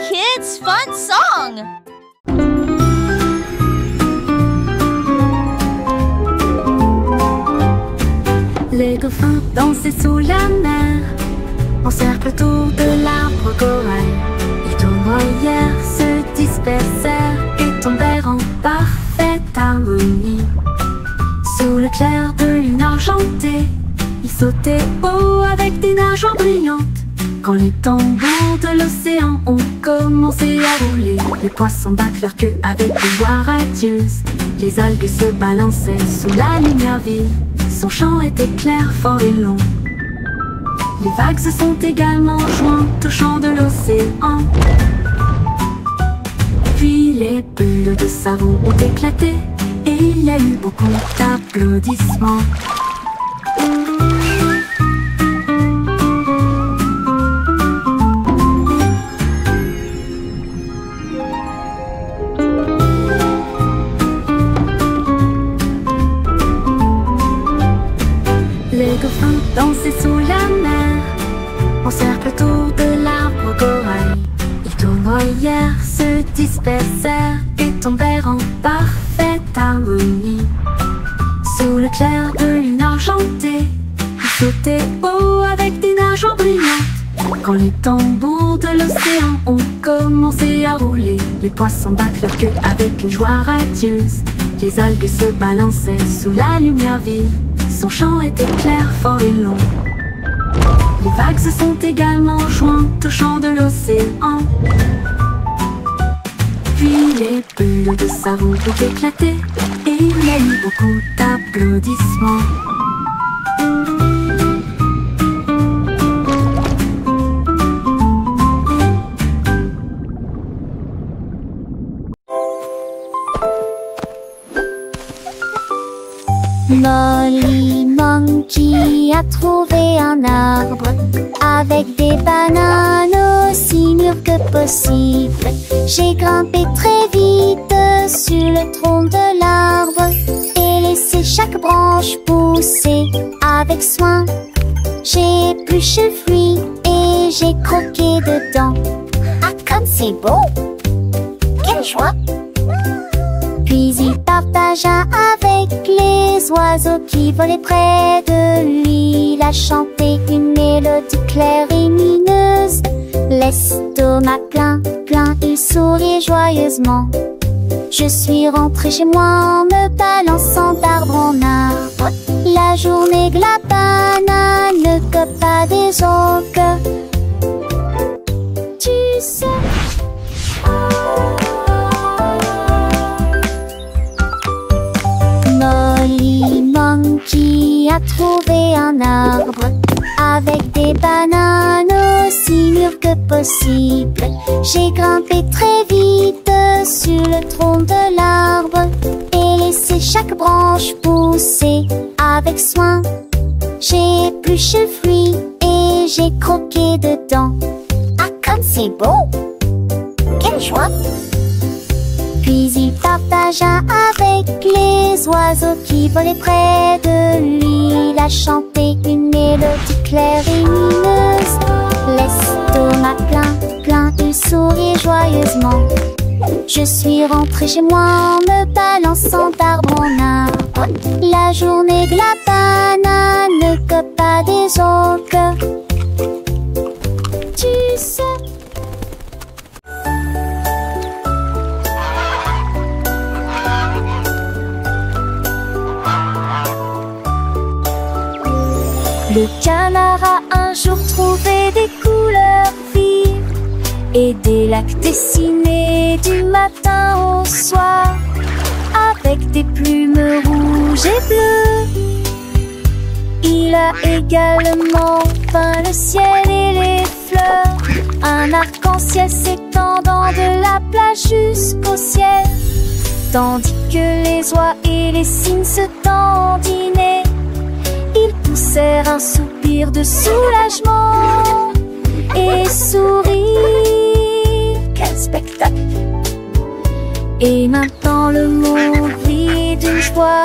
kids' fun song! Les dauphins dansaient sous la mer, en cercle autour de l'arbre corail. Les tournoyères se dispersèrent et tombèrent en parfaite harmonie. Sous le clair de lune argentée, ils sautaient haut avec des nageoires brillantes. Quand les tambours de l'océan ont commencé à rouler, les poissons battent leur queue avec des voix radieuses. Les algues se balançaient sous la lumière vive. Son chant était clair, fort et long. Les vagues se sont également jointes au chant de l'océan. Puis les bulles de savon ont éclaté et il y a eu beaucoup d'applaudissements. Les dauphins dansaient sous la mer, en cercle autour de l'arbre corail. Les tournoyères se dispersèrent et tombèrent en parfaite harmonie. Sous le clair de lune argentée, ils sautaient haut avec des nageoires brillantes. Quand les tambours de l'océan ont commencé à rouler, les poissons battent leur queue avec une joie radieuse. Les algues se balançaient sous la lumière vive. Son chant était clair, fort et long. Les vagues se sont également jointes au chant de l'océan. Puis les bulles de savon ont éclaté et il y a eu beaucoup d'applaudissements. Molly Monkey a trouvé un arbre avec des bananes aussi mûres que possible. J'ai grimpé très vite sur le tronc de l'arbre et laissé chaque branche pousser avec soin. J'ai épluché le fruit et j'ai croqué dedans. Ah, comme c'est beau! Quelle joie! Puis il partagea avec les oiseaux qui volaient près de lui. Il a chanté une mélodie claire et lumineuse. L'estomac plein, plein, il souriait joyeusement. Je suis rentrée chez moi en me balançant d'arbre en arbre. La journée de la banane ne cope pas des autres. Tu sais... Molly Monkey a trouvé un arbre avec des bananes aussi mûres que possible. J'ai grimpé très vite sur le tronc de l'arbre et laissé chaque branche pousser avec soin. J'ai épluché le fruit et j'ai croqué dedans. Ah, comme c'est beau! Quelle joie! Puis il partagea avec les oiseaux qui volaient près de lui. Il a chanté une mélodie claire et lumineuse. L'estomac plein, plein, il souriait joyeusement. Je suis rentrée chez moi en me balançant d'arbre en arbre. La journée de la banane ne cope pas des autres. Tu sais... Le canard a un jour trouvé des couleurs vives et des lacs dessinés du matin au soir avec des plumes rouges et bleues. Il a également peint le ciel et les fleurs, un arc-en-ciel s'étendant de la plage jusqu'au ciel, tandis que les oies et les cygnes se dandinaient. Ils poussèrent un soupir de soulagement et sourirent. Quel spectacle! Et maintenant le monde rit d'une joie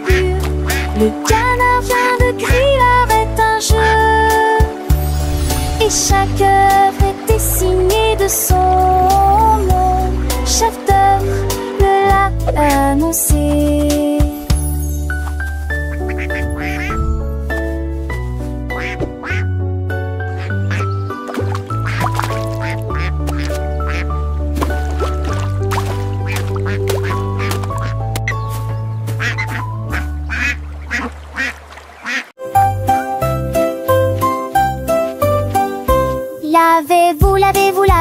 pure. Le canard vient de crier arrête un jeu, et chaque œuvre est dessinée et de son nom. Chef d'œuvre le l'a annoncé.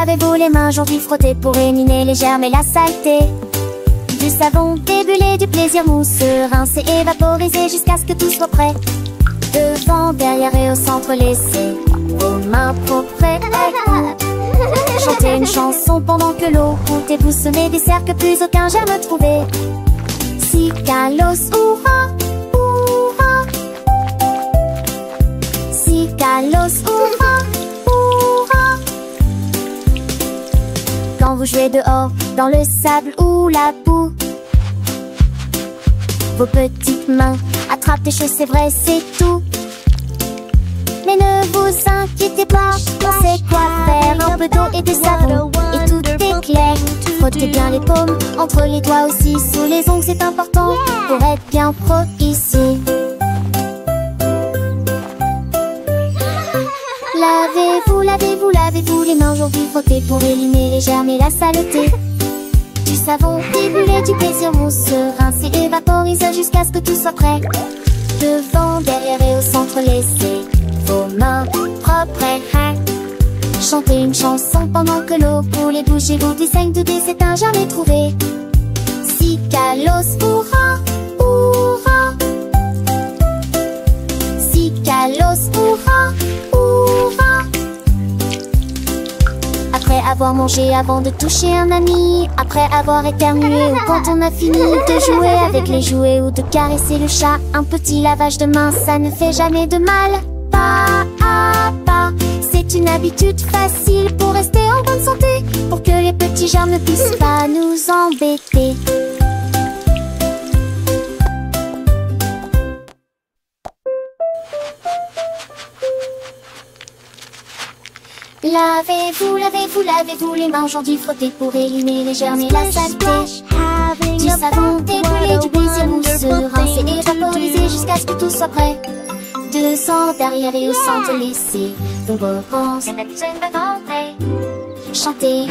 Lavez-vous les mains aujourd'hui, frottez pour éliminer les germes et la saleté. Du savon débulé, du plaisir mousseux, rincé et vaporisé jusqu'à ce que tout soit prêt. Devant, derrière et au centre, laissez vos mains propres et chantez une chanson pendant que l'eau coule et vous semez des cercles, plus aucun germe trouvé. Cicalos, hurrah, hurrah. Cicalos, hurrah. Quand vous jouez dehors, dans le sable ou la boue, vos petites mains attrapent des choses, c'est vrai, c'est tout. Mais ne vous inquiétez pas, on sait quoi faire. Un peu d'eau et de savon, et tout est clair. Frottez bien les paumes, entre les doigts aussi, sous les ongles, c'est important pour être bien pro ici. Lavez-vous les mains aujourd'hui, frottez pour éliminer les germes et la saleté. Du savon débulé, du plaisir mousseux, rincé et vaporisé jusqu'à ce que tout soit prêt. Devant, derrière et au centre, laissez vos mains propres et chantez une chanson pendant que l'eau coule et bougez-vous du 5 de D, c'est un jamais trouvé. Cicalos, hurrah, hurrah. Cicalos, hurrah, hurrah. Après avoir mangé, avant de toucher un ami, après avoir éternué ou quand on a fini de jouer avec les jouets ou de caresser le chat, un petit lavage de main, ça ne fait jamais de mal. Pas à pas, c'est une habitude facile pour rester en bonne santé, pour que les petits germes ne puissent pas nous embêter. Lavez-vous les mains aujourd'hui, frottez pour éliminer les germes et la saleté. Du savon débulé, du plaisir mousseux, rincé et vaporisé jusqu'à ce que tout soit prêt. Devant, derrière et au centre, laissez vos vacances chanter.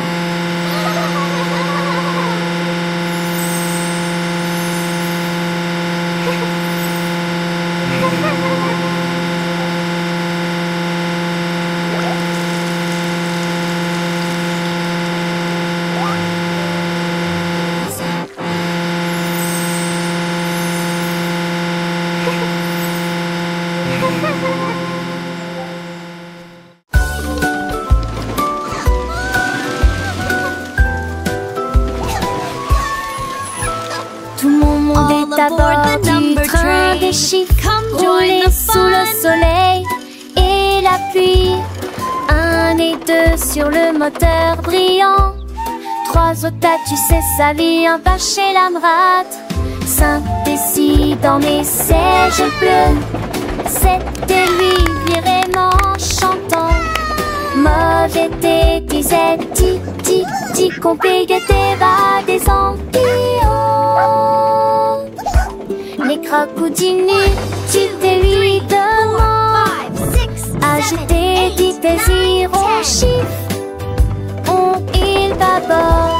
Tout mon monde est à bord du train des chiffres, roulé sous le soleil et la pluie. 1 et 2 sur le moteur brillant. 3 au tas, tu sais sa vie, un pas chez l'Amrate. 5 et 6 dans mes sièges bleus. 7 et 8 vraiment chantant. Mauvais thé, disait ti, compé, guetté, va des ampillons. Les crocodilles, tu t'es lui demande. Agiter, dit plaisir au chiffre. On il bâbord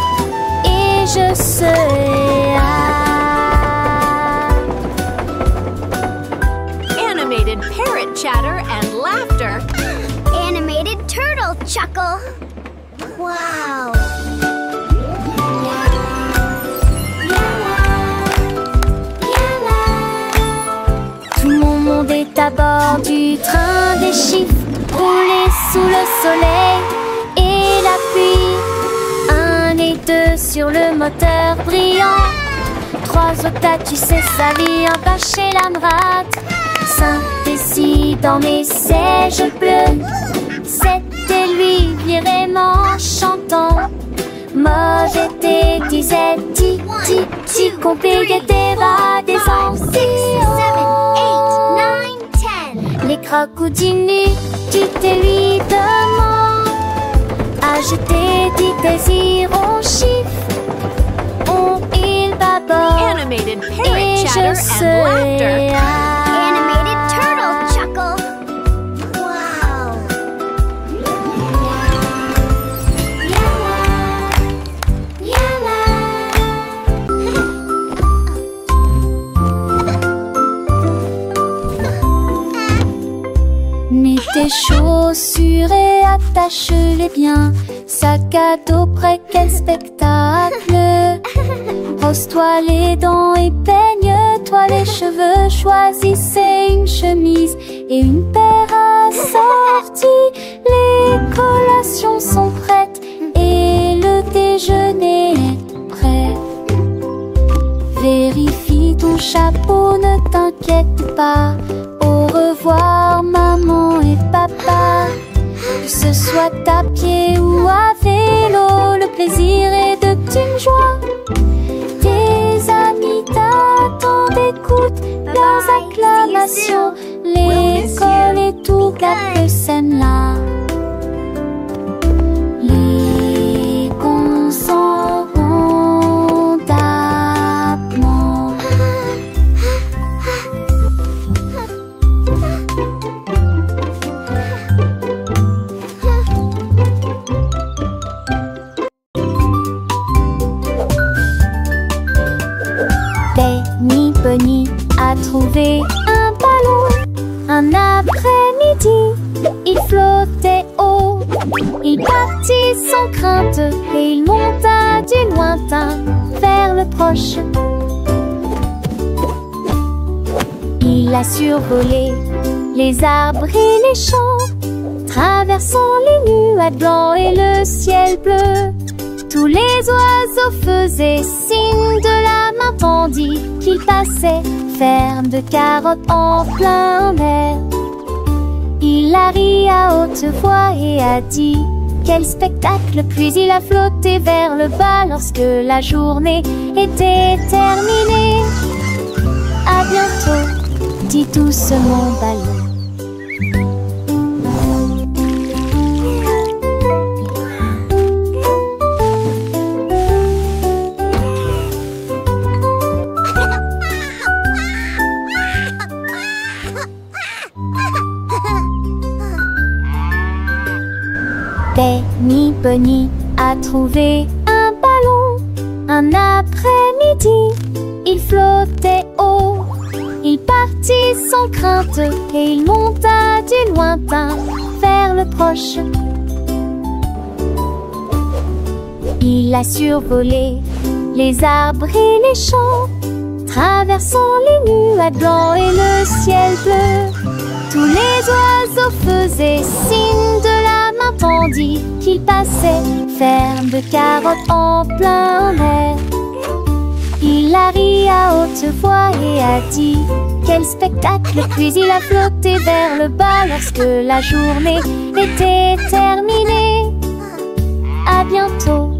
et je serai Animated parrot chatter and laughter. Animated turtle chuckle. Wow. Tout mon monde est à bord du train des chiffres, roulé sous le soleil et la pluie. 1 et 2 sur le moteur brillant. 3 au tas, tu sais sa vie, un pas chez l'Amrate. 5 et 6 dans mes sièges bleus. 7 et 8 vraiment chantant. Mauvais thé, disait ti, compé, guetté, va des ampillons. Les crocodiles, tu t'es lui demande. Agiter, petits désirs en chiffres. Il bâborde Animated et parrot je chatter and laughter. serai Animated turtle chuckle. Wow. Mets tes chaussures et attache-les bien. Sac à dos prêt, quel spectacle. Brosse-toi les dents et peigne-toi les cheveux. Choisissez une chemise et une paire assortie. Les collations sont prêtes et le déjeuner est prêt. Vérifie ton chapeau, ne t'inquiète pas. Au revoir maman et papa. Que ce soit à pied ou à vélo, le plaisir est de une joie. Tes amis t'attendent, écoute leurs acclamations. L'école et tout gâte scène là. Les cons s'en vont d'abord. Benny Bunny a trouvé un ballon. Un après-midi, il flottait haut. Il partit sans crainte et il monta du lointain vers le proche. Il a survolé les arbres et les champs, traversant les nuages blancs et le ciel bleu. Tous les oiseaux faisaient signe de la main tandis qu'il passait, ferme de carottes en plein air. Il a ri à haute voix et a dit quel spectacle, puis il a flotté vers le bas lorsque la journée était terminée. À bientôt, dit tous mon ballon. Benny Bunny a trouvé un ballon. Un après-midi, il flottait haut. Il partit sans crainte et il monta du lointain vers le proche. Il a survolé les arbres et les champs, traversant les nuages blancs et le ciel bleu. Tous les oiseaux faisaient signe de la main tandis qu'il passait, ferme de carottes en plein air. Il a ri à haute voix et a dit quel spectacle, puis il a flotté vers le bas lorsque la journée était terminée. À bientôt,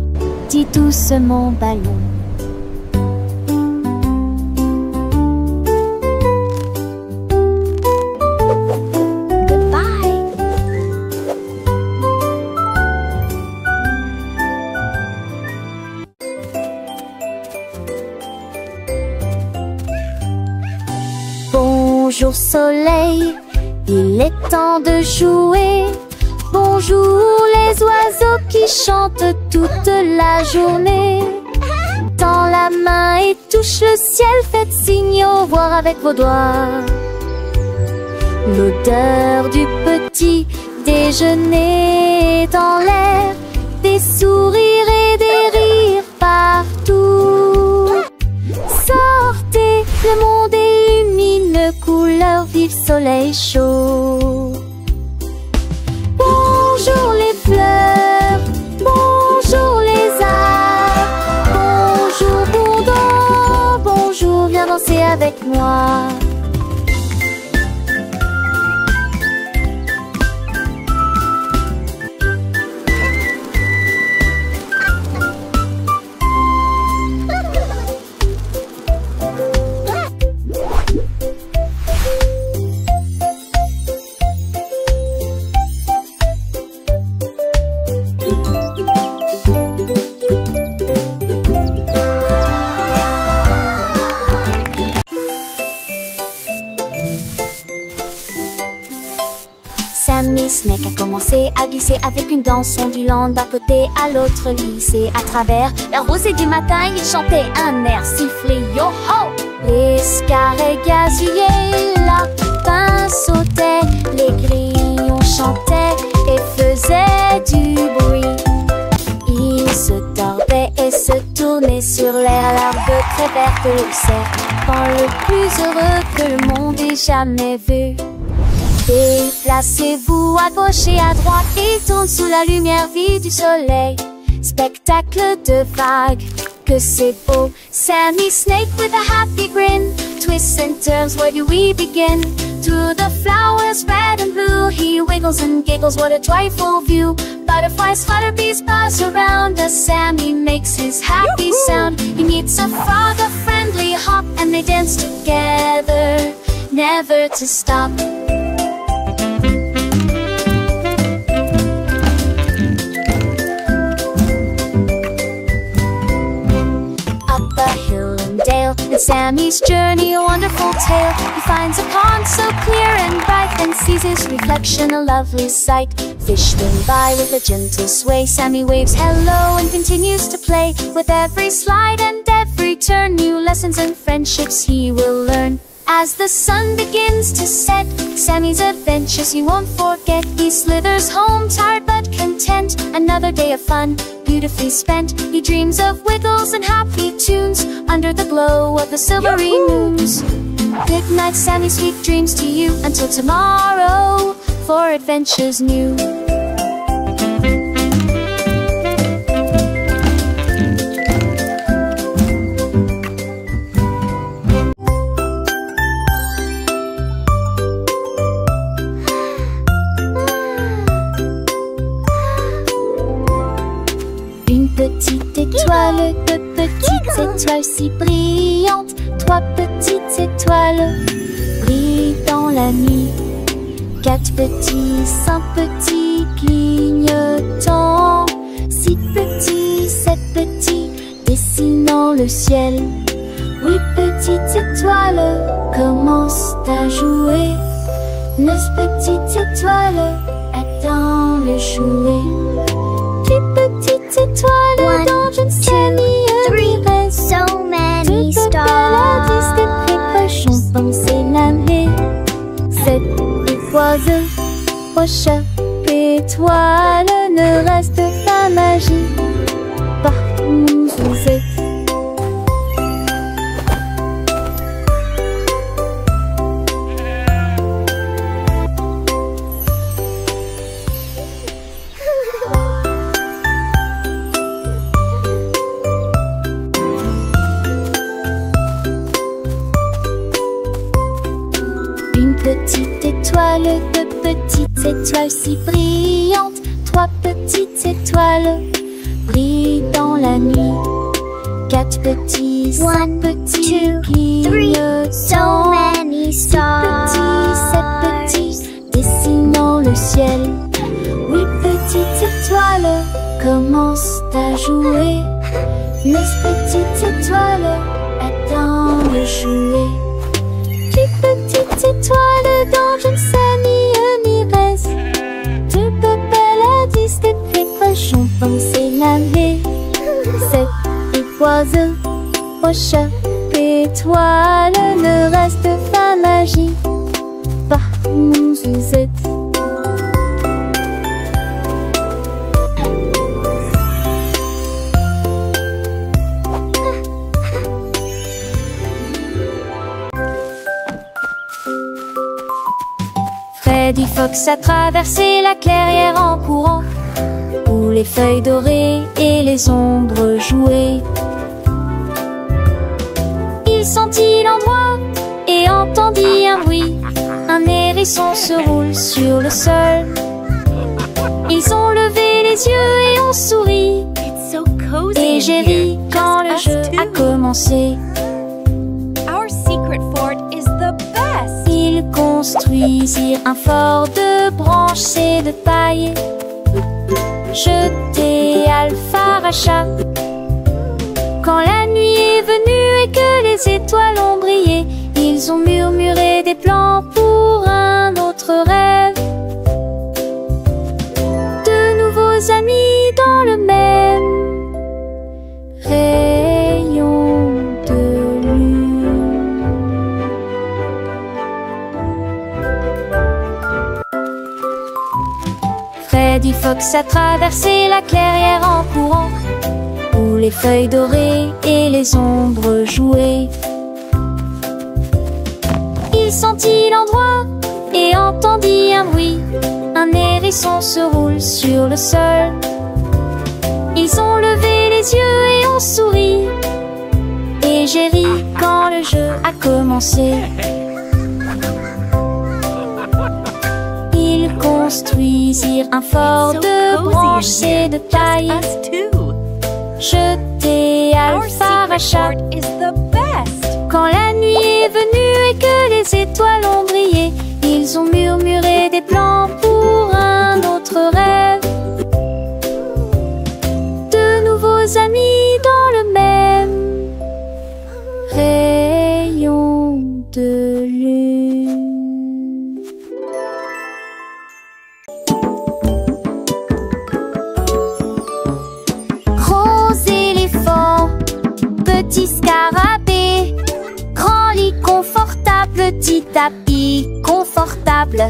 dit tous mon ballon. Bonjour soleil, il est temps de jouer. Bonjour les oiseaux qui chantent toute la journée. Tends la main et touche le ciel, faites signe au revoir avec vos doigts. L'odeur du petit déjeuner dans l'air, des sourires et des rires partout. Sortez, le monde illumine, couleur vive, soleil chaud. Bonjour les fleurs, bonjour les arbres, bonjour bourdon, bonjour, viens danser avec moi. Snake a commencé à glisser avec une danse ondulant d'un côté à l'autre lycée. À travers la rosée du matin, il chantait un air sifflé yo-ho. Les scarets gazouillaient, la lapin sautait, les grillons chantaient et faisaient du bruit. Ils se tordaient et se tournaient sur l'air, l'herbe très verte le serpent le plus heureux que le monde ait jamais vu. Déplacez-vous à gauche et à droite et tourne sous la lumière vive du soleil. Spectacle de vagues, que c'est beau. Sammy Snake with a happy grin twists and turns, where do we begin? Through the flowers red and blue, he wiggles and giggles, what a joyful view. Butterflies flutter, bees buzz around as Sammy makes his happy sound. He meets a frog, a friendly hop, and they dance together, never to stop. And Sammy's journey, a wonderful tale. He finds a pond so clear and bright, and sees his reflection, a lovely sight. Fish swim by with a gentle sway. Sammy waves hello and continues to play. With every slide and every turn, new lessons and friendships he will learn. As the sun begins to set, Sammy's adventures he won't forget. He slithers home tired but content, another day of fun beautifully spent. He dreams of wiggles and happy tunes under the glow of the silvery moons. Good night, Sammy, sweet dreams to you, until tomorrow for adventures new. Petite étoile, deux petites étoiles si brillantes, trois petites étoiles brillent dans la nuit. Quatre petits, cinq petits clignotants, six petits, sept petits dessinant le ciel. Huit petites étoiles commencent à jouer. Neuf petites étoiles attendent le jouet. Petites étoiles dans une série reste. So many Paradis de précaution pensez l'année. 7 étoiles, prochain étoile ne reste pas magie. Partout où vous êtes. Petite étoile, deux petites étoiles si brillantes, trois petites étoiles brillent dans la nuit. Quatre petits, cinq petits clignotants, so many six stars. petits, sept petits dessinant le ciel. Huit petites étoiles commencent à jouer. Neuf petites étoiles attendent le jouet. Petites étoiles dans une série reste. Deux paradis de précaution pensez l'année. 7 étoiles, prochain étoile ne reste pas magie. Partout où vous êtes. Freddy Fox a traversé la clairière en courant, où les feuilles dorées et les ombres jouaient. Il sentit l'endroit et entendit un bruit. Un hérisson se roule sur le sol. Ils ont levé les yeux et ont souri. It's so cozy Et in j'ai here. ri quand le Just jeu us a two. commencé. Our secret fort is the best. Ils construisirent un fort de branches et de paille, jeté Alpharacha. Quand la nuit est venue et que les étoiles ont brillé, ils ont murmuré des plans pour un autre rêve. nouveaux amis dans le même rayon de lune. Freddy Fox a traversé la clairière en courant, où les feuilles dorées et les ombres jouaient. Il sentit l'endroit et entendit un bruit. Un hérisson se roule sur le sol. Ils ont levé les yeux et ont souri. Et j'ai ri quand le jeu a commencé. Ils construisirent un fort de branches et de paille, jeté Alpha Rachat. Quand la nuit est venue et que les étoiles ont brillé, ils ont murmuré des plans pour un autre rêve. De nouveaux amis dans le même rayon de lune. Gros éléphant, petit scarabée, grand lit confortable, petit tapis confortable,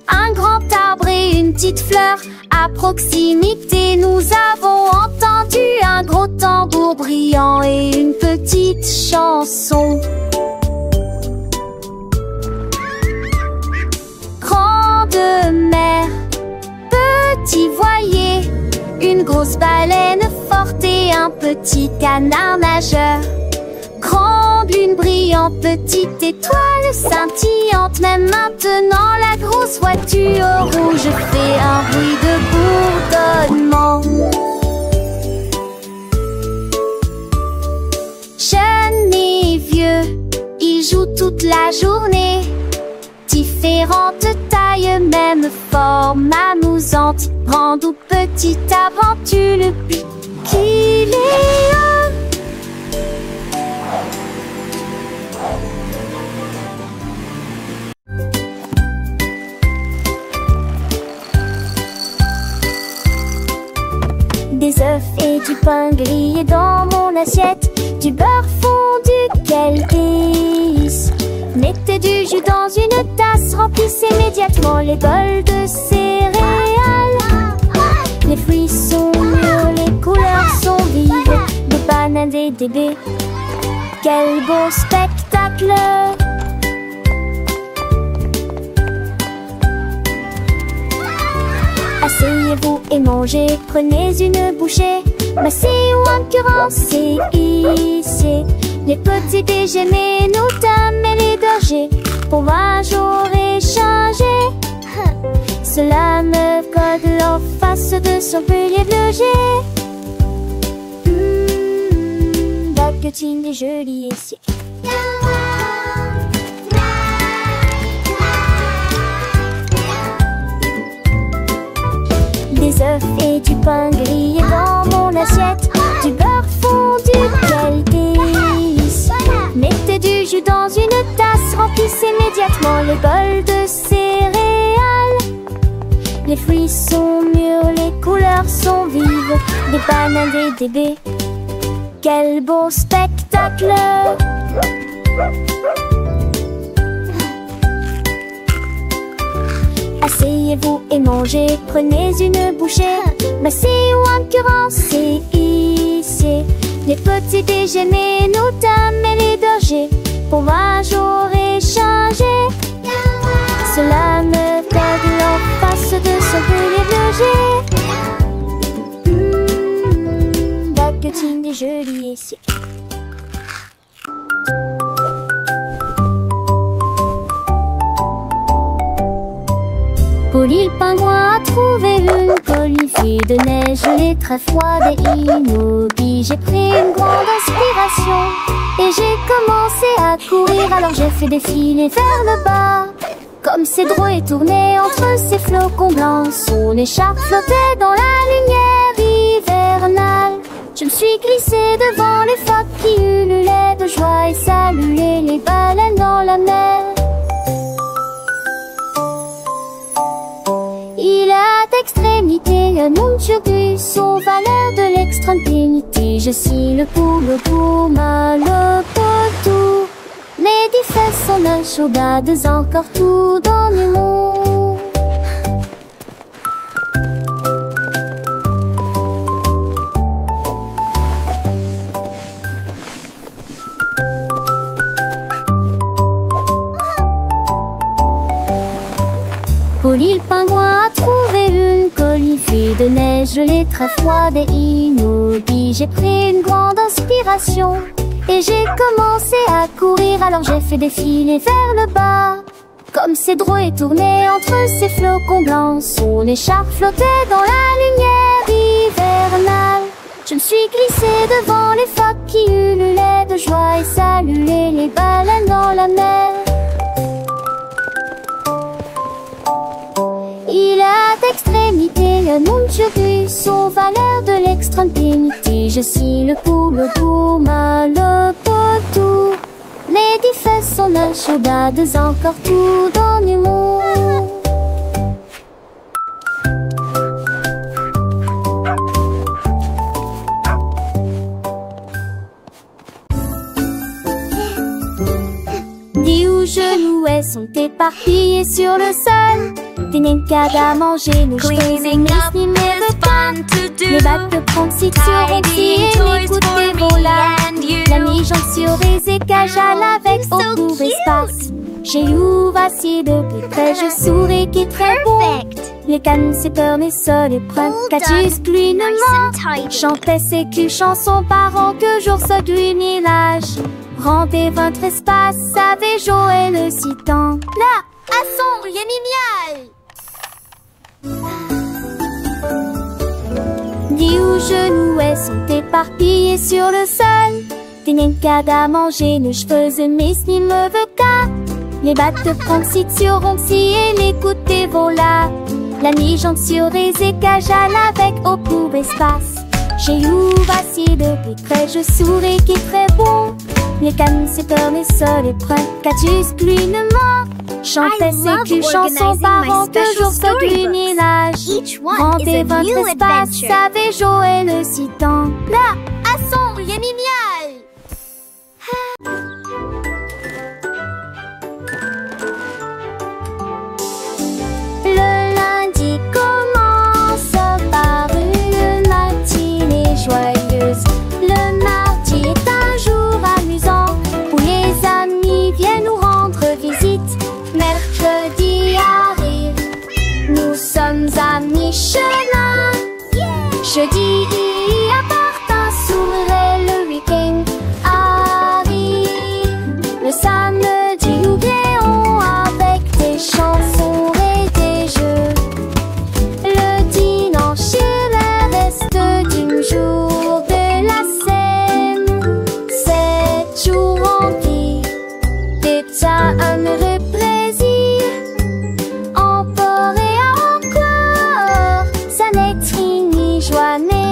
un grand arbre et une petite fleur. À proximité, nous avons entendu un gros tambour brillant et une petite chanson. Grande mer, petit voilier, une grosse baleine forte et un petit canard nageur. Grande lune brillante, petite étoile scintillante. Même maintenant la grosse voiture rouge fait un bruit de bourdonnement. Jeunes et vieux, ils jouent toute la journée. Différentes tailles, même forme amusante. Grande ou petite aventure, le but qu'il est un. Des œufs et du pain grillé dans mon assiette, du beurre fondu, quel délice. Mettez du jus dans une tasse, remplissez immédiatement les bols de céréales. Les fruits sont mûrs, les couleurs sont vives, des bananes et des baies. Quel beau spectacle! Asseyez-vous et mangez, prenez une bouchée. Massez ou incurancez, ici les petits déjeuners, nous dames et les bergers, pour moi j'aurais changé. Cela me colle en face de son pilier bleuger. Baguettine et joli ici. Des œufs et du pain grillé dans mon assiette, du beurre fondu, quel délice. Mettez du jus dans une tasse, remplissez immédiatement les bols de céréales. Les fruits sont mûrs, les couleurs sont vives, des bananes et des baies. Quel beau spectacle! Asseyez-vous et mangez, prenez une bouchée. Massez ou incurancez, ici les petits déjeuners, nous dames et les bergers, pour moi j'aurais changé. Cela me colle en face de son pilier bleuger. Baguettine et joli ici. Polly le pingouin a trouvé une colifie de neige gelée très froide et immobile. J'ai pris une grande inspiration et j'ai commencé à courir. Alors j'ai fait défiler vers le bas, comme Cédro est tourné entre ses flocons blancs. Son écharpe flottait dans la lumière hivernale. Je me suis glissée devant les phoques qui ululaient de joie et saluaient les baleines dans la mer. Il a d'extrémité un monde turgus aux valeurs de l'extrême dignité. Je suis le pouma, le potou. Les défaites sont la chaudade, encore tout dans le monde. Polly le pingouin a trouvé une colifée de neige gelée très froide et immobile. J'ai pris une grande inspiration et j'ai commencé à courir. Alors j'ai fait défiler vers le bas. Comme ces drôles tournaient entre ces flocons blancs, son écharpe flottait dans la lumière hivernale. Je me suis glissée devant les phoques qui ululaient de joie et saluaient les baleines dans la mer. Il a d'extrémité un monde turgus aux valeurs de l'extrême dignité. Je suis le pouma, le potou. Les défaites sont la chaudade, encore tout dans le monde. Dis où genoux sont éparpillés sur le sol. Des nincades à manger, nos cheveux et mes les bacs de pronciture aussi et les coups de volants. La mi-jambe sur les écages à l'avec au court espace. J'ai ouvert si de plus près, je souris qui est très bon. Les cannes, c'est peur, mes sols et preuves. Catus, gluinement. Chantait ses culs, chansons parents que jour se glunilage. Rendez votre espace, savez Joël le citant. Là, à sombre, yémimial. Dis où genoux sont éparpillés sur le sol. Des nincades à manger, nos cheveux et mes me veut qu'à. Les battes de pronciture si et les coups de volats. La mi-jambe sur les écages à l'avec au court espace. J'ai ouvert si de plus près, je souris qui est très bon. Les cannes, c'est peur, mes sols et preuves. Catus, gluinement. Chantait ses culs, chansons parents que jour se glunilage. Rendez votre espace, savez Joël le citant. Là, à sombre, yémimial. Le lundi commence par une matinée joyeuse. Le mardi est un jour amusant où les amis viennent nous rendre visite. Mercredi arrive, nous sommes à mi-chemin. Jeudi apporte un sourire et le week-end arrive. Le samedi nous rions avec des chansons et des jeux. Le dimanche est le reste du jour de la scène. 7 jours remplis d'état heureux plaisir. Encore et encore, ça n'est fini, joie n'est.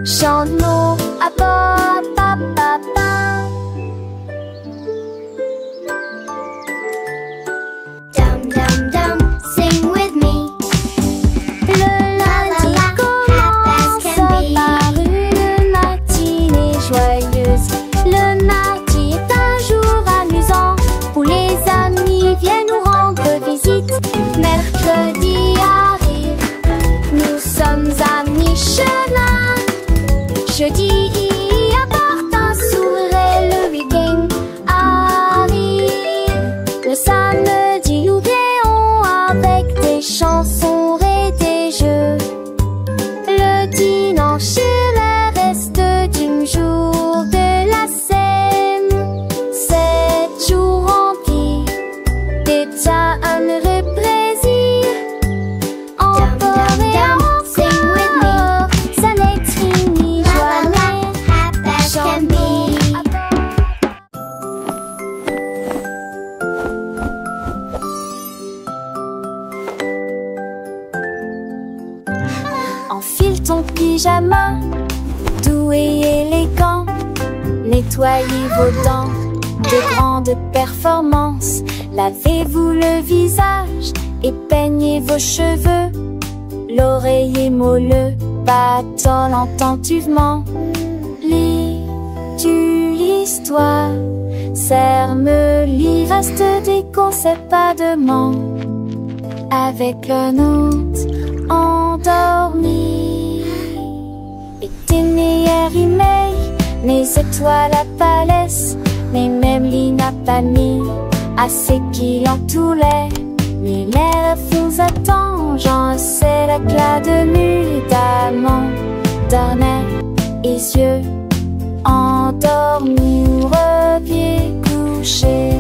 Chante-nous à papa. Dum dum dum, sing with me. Le lundi commence par une matinée joyeuse. Le mardi est un jour amusant où les amis viennent nous rendre visite. Mercredi arrive, nous sommes à mi-chemin. Jeudi apporte un sourire et le week-end arrive. Le samedi nous rions avec des chansons et des jeux. Le dimanche est le reste du jour de la scène. 7 jours remplis d'état heureux plaisir. Encore et encore, ça n'est fini, joie n'est. Chante-nous. Enfile ton pyjama, doux et élégant. Nettoyez vos dents de grande performance. Lavez-vous le visage et peignez vos cheveux. L'oreiller moelleux bâtonne attentivement. Lis-tu l'histoire? Serre-me-lit, reste des conseils pas de ment. Avec un autre endormi. Et tes meilleurs emails, mes étoiles à palès, mais même lit n'a pas mis assez qu'il en toulait. Les lèvres attendent, j'en sais l'éclat de nuit d'amant, d'ornais et yeux endormis ou repieds couchés.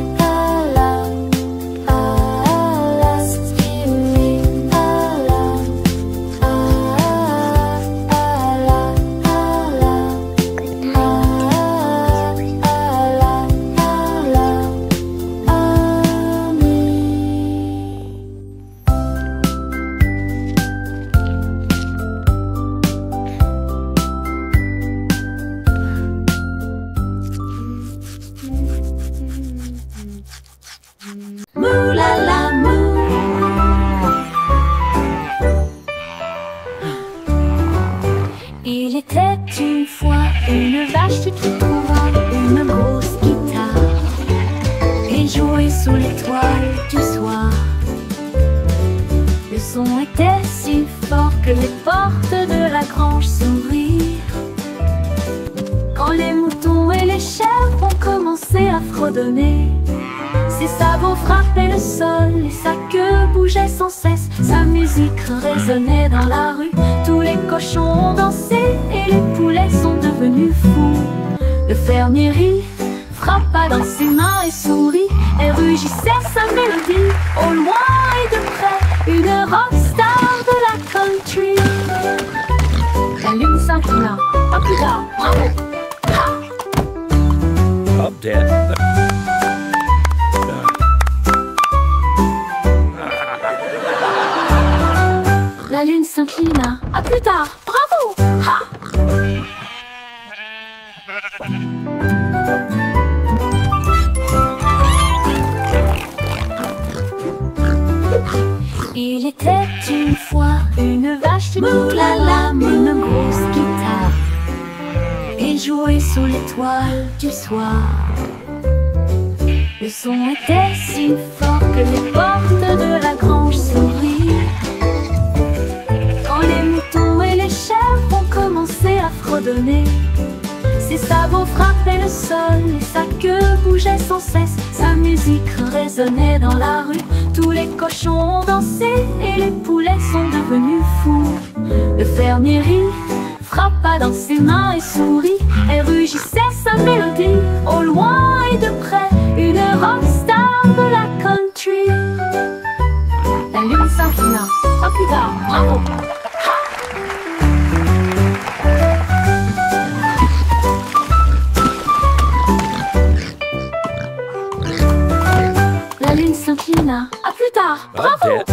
Il était une fois une vache qui trouva une grosse guitare et jouait sous l'étoile du soir. Le son était si fort que les portes de la grange s'ouvrirent. Quand les moutons et les chèvres ont commencé à fredonner, ses sabots frappaient le sol et sa queue bougeait sans cesse. Sa musique résonnait dans la rue, tous les cochons ont dansé et les poulets sont devenus fous. Le fermier rit, frappa dans ses mains et sourit et rugissait sa mélodie. Au loin et de près, une rockstar de la country. La lune s'inclina, pas plus tard, bravo! Up, Dad. La lune s'inclina. À plus tard. Bravo! Ha! Il était une fois une vache qui moulala, une grosse guitare et jouait sous l'étoile du soir. Le son était si fort que les portes de la grange s'ouvrirent. Quand les moutons et les chèvres ont commencé à fredonner, ses sabots frappaient le sol et sa queue bougeait sans cesse. Sa musique résonnait dans la rue, tous les cochons ont dansé et les poulets sont devenus fous. Le fermier rit, frappa dans ses mains et sourit et rugissait sa mélodie. Au loin et de près, une rockstar de la country. La lune s'inclina. À plus tard. Bravo! La lune s'inclina. À plus tard. Bravo!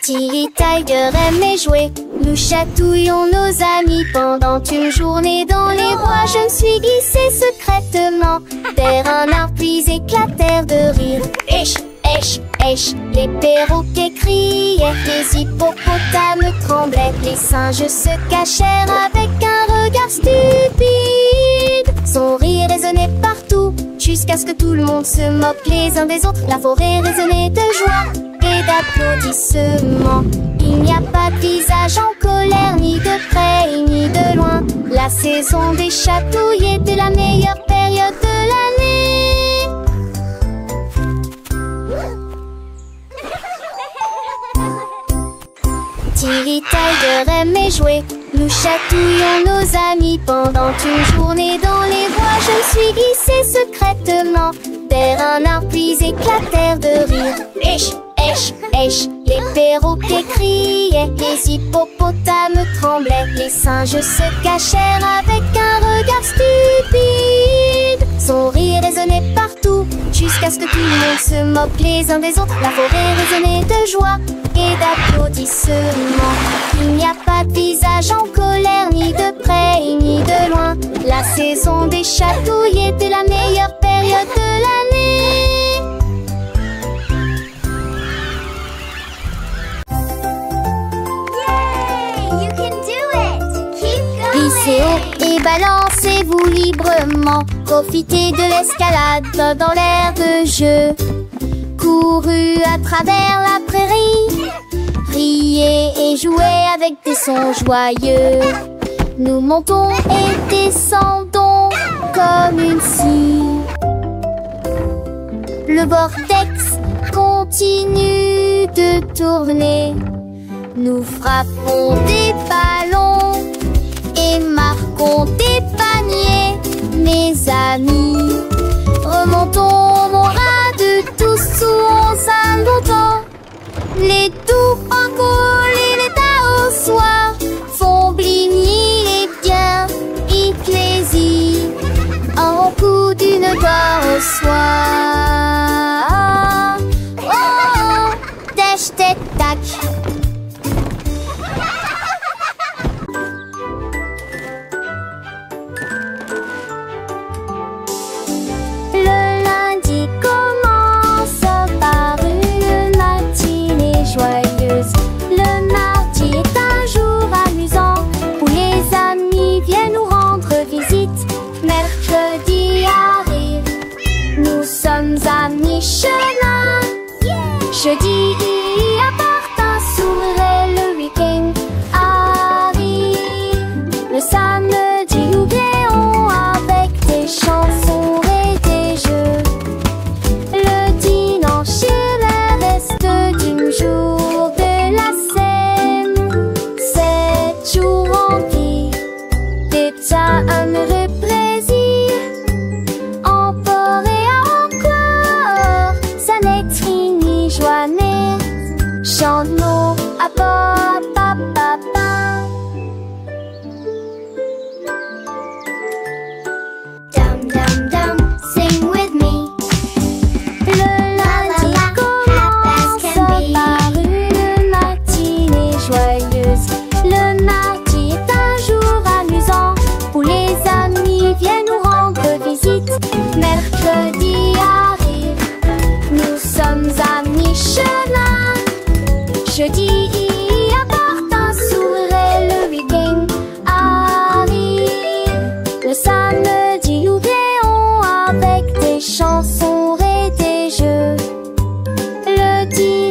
Tilly Tiger aimait jouer, nous chatouillons nos amis pendant une journée dans les bois. Je me suis glissée secrètement vers un arbre puis éclatèrent de rire. Esh, esh, esh, les perroquets criaient, les hippopotames tremblaient, les singes se cachèrent avec un regard stupide. Son rire résonnait partout, jusqu'à ce que tout le monde se moque les uns des autres. La forêt résonnait de joie et d'applaudissements. Il n'y a pas de visage en colère, ni de près ni de loin. La saison des chatouilles était la meilleure période de l'année. Tilly Tiger aimait jouer, nous chatouillons nos amis pendant une journée dans les bois. Je me suis glissée secrètement vers un arbre puis éclatèrent de rire. Esh, esh, esh, les perroquets criaient, les hippopotames tremblaient, les singes se cachèrent avec un regard stupide. Son rire résonnait partout, jusqu'à ce que tout le monde se moque les uns des autres. La forêt résonnait de joie et d'applaudissements. Il n'y a pas de visage en colère, ni de près ni de loin. La saison des chatouilles était la meilleure période de l'année. Balancez-vous librement, profitez de l'escalade dans l'air de jeu. Courez à travers la prairie, riez et jouez avec des sons joyeux. Nous montons et descendons comme une scie. Le vortex continue de tourner. Nous frappons des ballons et marquons des paniers, mes amis. Remontons mon rat de tous sous un longtemps. Les doux encoulent et les tas au soir font bligner les biens et plaisir. Un coup d'une gloire au soir. Oh, oh, tâche, tête, tac. Le lundi commence par une matinée joyeuse. Le mardi est un jour amusant où les amis viennent nous rendre visite. Mercredi arrive, nous sommes à mi-chemin. Jeudi apporte un sourire et le week-end arrive. Le samedi oublions avec des chansons et des jeux. Le dimanche est le reste du jour de la semaine. 7 jours remplis des petits heureux plaisirs. Encore et encore, ça n'est fini, joannée. Chante-nous à papa, papa. Dum dum dum, sing with me. Le lundi commence par une matinée joyeuse. Le mardi est un jour amusant où les amis viennent nous rendre visite. Mercredi arrive, nous sommes à mi-chemin. Jeudi apporte un sourire et le week-end arrive. Le samedi oublions avec des chansons et des jeux. Le dimanche